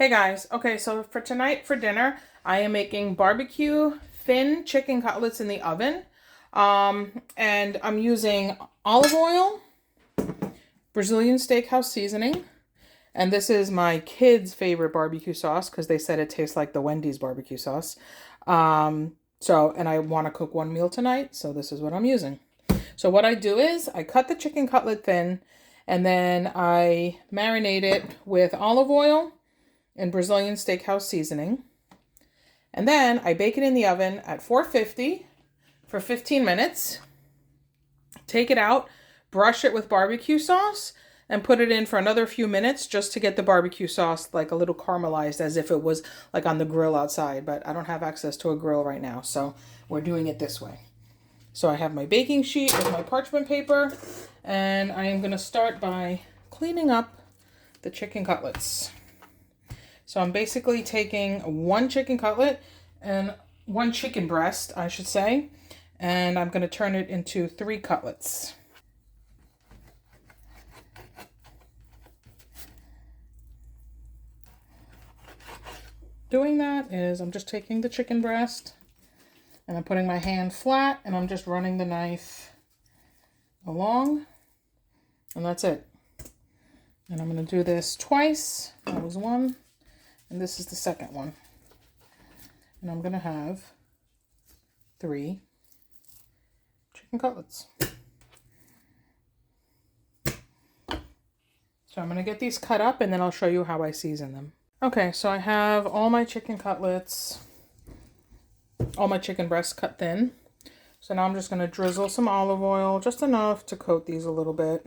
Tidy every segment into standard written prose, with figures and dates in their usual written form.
Hey guys, okay, so for tonight for dinner, I am making barbecue thin chicken cutlets in the oven. And I'm using olive oil, Brazilian steakhouse seasoning, and this is my kids' favorite barbecue sauce because they said it tastes like the Wendy's barbecue sauce. And I want to cook one meal tonight, so this is what I'm using. So what I do is I cut the chicken cutlet thin, and then I marinate it with olive oil and Brazilian steakhouse seasoning. And then I bake it in the oven at 450 for 15 minutes. Take it out, brush it with barbecue sauce, and put it in for another few minutes just to get the barbecue sauce like a little caramelized as if it was like on the grill outside. But I don't have access to a grill right now, so we're doing it this way. So I have my baking sheet with my parchment paper, and I am going to start by cleaning up the chicken cutlets. So I'm basically taking one chicken cutlet and one chicken breast, I should say, and I'm going to turn it into 3 cutlets. Doing that is I'm just taking the chicken breast and I'm putting my hand flat and I'm just running the knife along, and that's it. And I'm going to do this twice. That was one. And this is the second one. And I'm going to have 3 chicken cutlets. So I'm going to get these cut up and then I'll show you how I season them. Okay, so I have all my chicken cutlets, all my chicken breasts cut thin. So now I'm just going to drizzle some olive oil, just enough to coat these a little bit.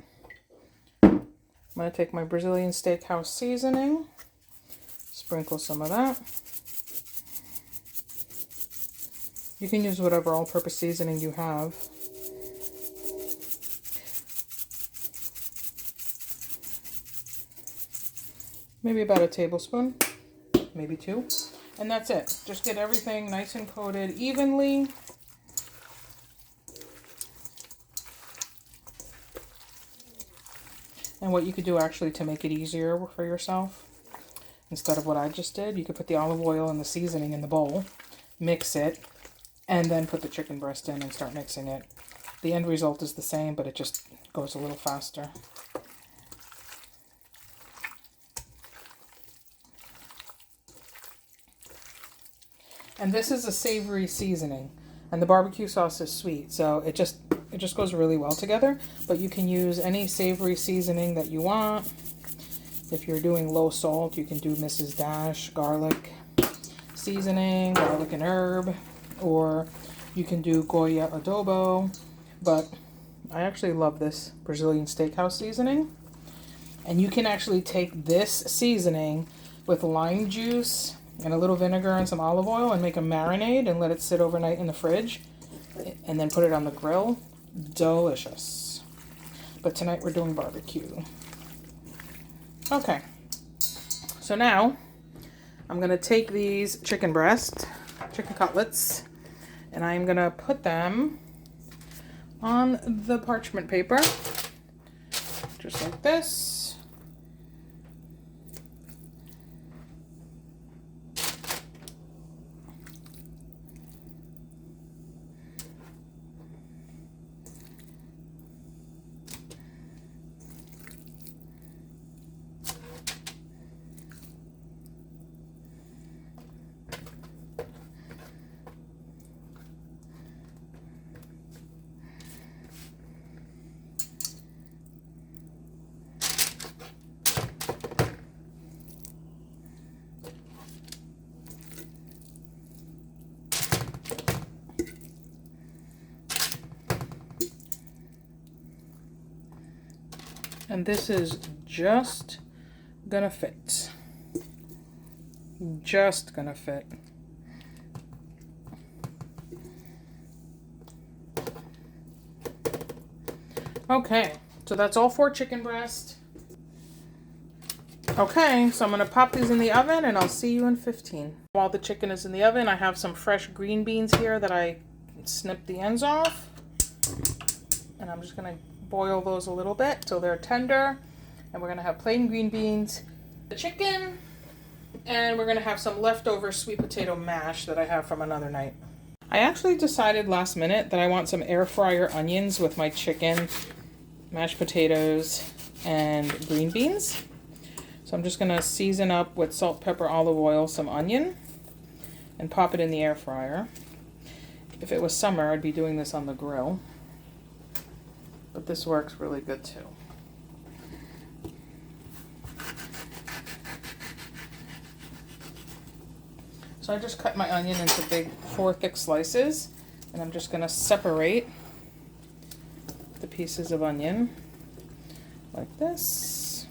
I'm going to take my Brazilian steakhouse seasoning. Sprinkle some of that. You can use whatever all-purpose seasoning you have. Maybe about a tablespoon, maybe 2. And that's it. Just get everything nice and coated evenly. And what you could do actually to make it easier for yourself, instead of what I just did, you could put the olive oil and the seasoning in the bowl, mix it, and then put the chicken breast in and start mixing it. The end result is the same, but it just goes a little faster. And this is a savory seasoning, and the barbecue sauce is sweet, so it just goes really well together. But you can use any savory seasoning that you want. If you're doing low salt, you can do Mrs. Dash garlic seasoning, garlic and herb, or you can do Goya adobo. But I actually love this Brazilian steakhouse seasoning. And you can actually take this seasoning with lime juice and a little vinegar and some olive oil and make a marinade and let it sit overnight in the fridge and then put it on the grill. Delicious. But tonight we're doing barbecue. Okay, so now I'm going to take these chicken cutlets, and I'm going to put them on the parchment paper, just like this. And this is just gonna fit. Just gonna fit. Okay, so that's all 4 chicken breast. Okay, so I'm gonna pop these in the oven and I'll see you in 15. While the chicken is in the oven, I have some fresh green beans here that I snipped the ends off. And I'm just gonna boil those a little bit till they're tender. And we're gonna have plain green beans, the chicken, And we're gonna have some leftover sweet potato mash that I have from another night. I actually decided last minute that I want some air fryer onions with my chicken, mashed potatoes, and green beans. So I'm just gonna season up with salt, pepper, olive oil, some onion, and pop it in the air fryer. If it was summer, I'd be doing this on the grill, but this works really good too. So I just cut my onion into big 4 thick slices, and I'm just gonna separate the pieces of onion like this.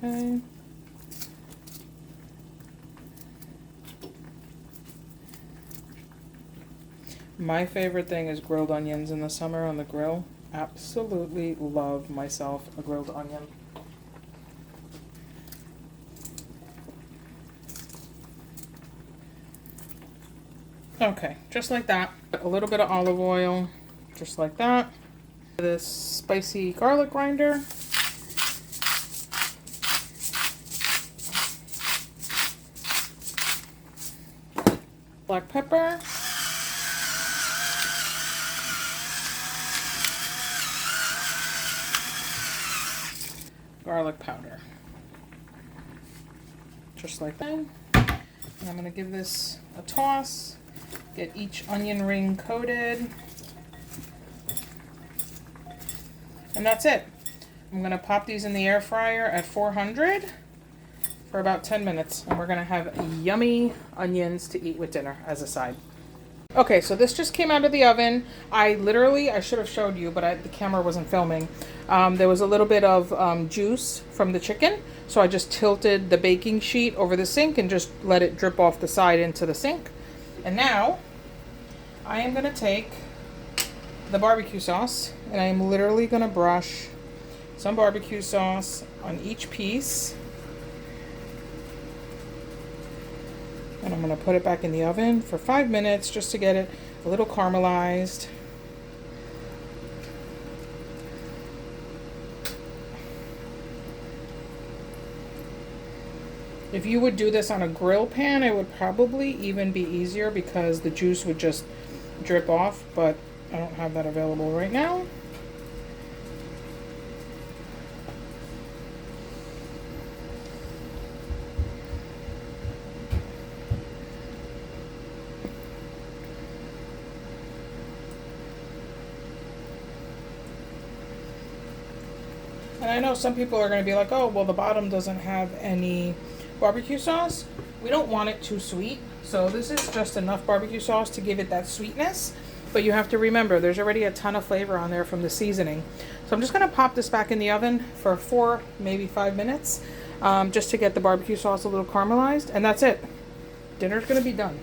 Okay. My favorite thing is grilled onions in the summer on the grill. Absolutely love myself a grilled onion. Okay, just like that. A little bit of olive oil, just like that. This spicy garlic grinder. Black pepper. Garlic powder. Just like that. And I'm going to give this a toss. Get each onion ring coated. And that's it. I'm going to pop these in the air fryer at 400 for about 10 minutes. And we're going to have yummy onions to eat with dinner as a side. Okay, so this just came out of the oven. I should have showed you, but the camera wasn't filming. There was a little bit of juice from the chicken, so I just tilted the baking sheet over the sink and just let it drip off the side into the sink. And now, I am going to take the barbecue sauce, and I am literally going to brush some barbecue sauce on each piece. And I'm going to put it back in the oven for 5 minutes just to get it a little caramelized. If you would do this on a grill pan, it would probably even be easier because the juice would just drip off, but I don't have that available right now. And I know some people are going to be like, oh, well, the bottom doesn't have any barbecue sauce. We don't want it too sweet. So this is just enough barbecue sauce to give it that sweetness. But you have to remember, there's already a ton of flavor on there from the seasoning. So I'm just going to pop this back in the oven for 4, maybe 5 minutes, just to get the barbecue sauce a little caramelized. And that's it. Dinner's going to be done.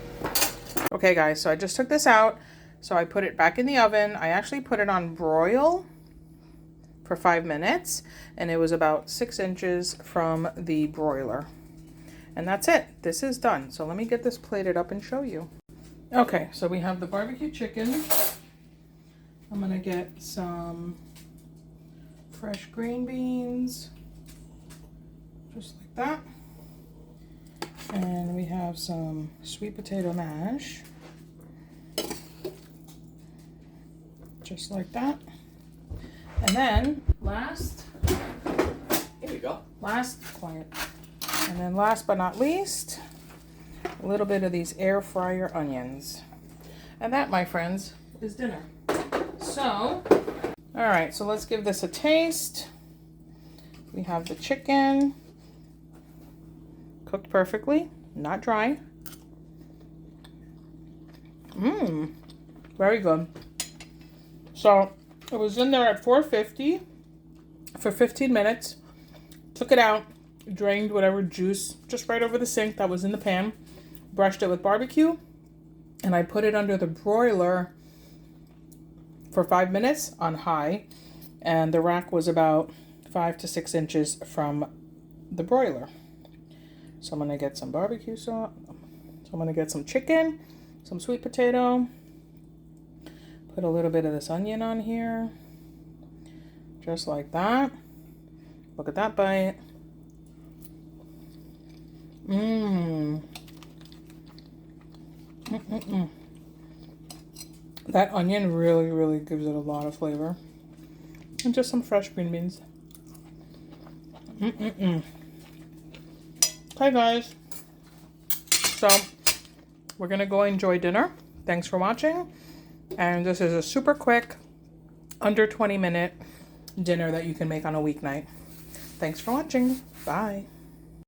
Okay, guys, so I just took this out. So I put it back in the oven. I actually put it on broil for 5 minutes, and it was about 6 inches from the broiler. And that's it. This is done. So let me get this plated up and show you. Okay, so we have the barbecue chicken. I'm gonna get some fresh green beans, just like that. And we have some sweet potato mash, just like that. And then here we go. And then last but not least, a little bit of these air fryer onions. And that, my friends, is dinner. So, all right, so let's give this a taste. We have the chicken cooked perfectly, not dry. Very good. So it was in there at 450 for 15 minutes. Took it out, drained whatever juice just right over the sink that was in the pan, brushed it with barbecue, and I put it under the broiler for 5 minutes on high, and the rack was about 5 to 6 inches from the broiler. So I'm gonna get some barbecue sauce. So I'm gonna get some chicken, some sweet potato, put a little bit of this onion on here. Just like that. Look at that bite. Mmm. Mm-mm-mm. That onion really, really gives it a lot of flavor. And just some fresh green beans. Mm-mm-mm. Okay, guys. So, we're going to go enjoy dinner. Thanks for watching. And this is a super quick, under 20-minute dinner that you can make on a weeknight. Thanks for watching. Bye.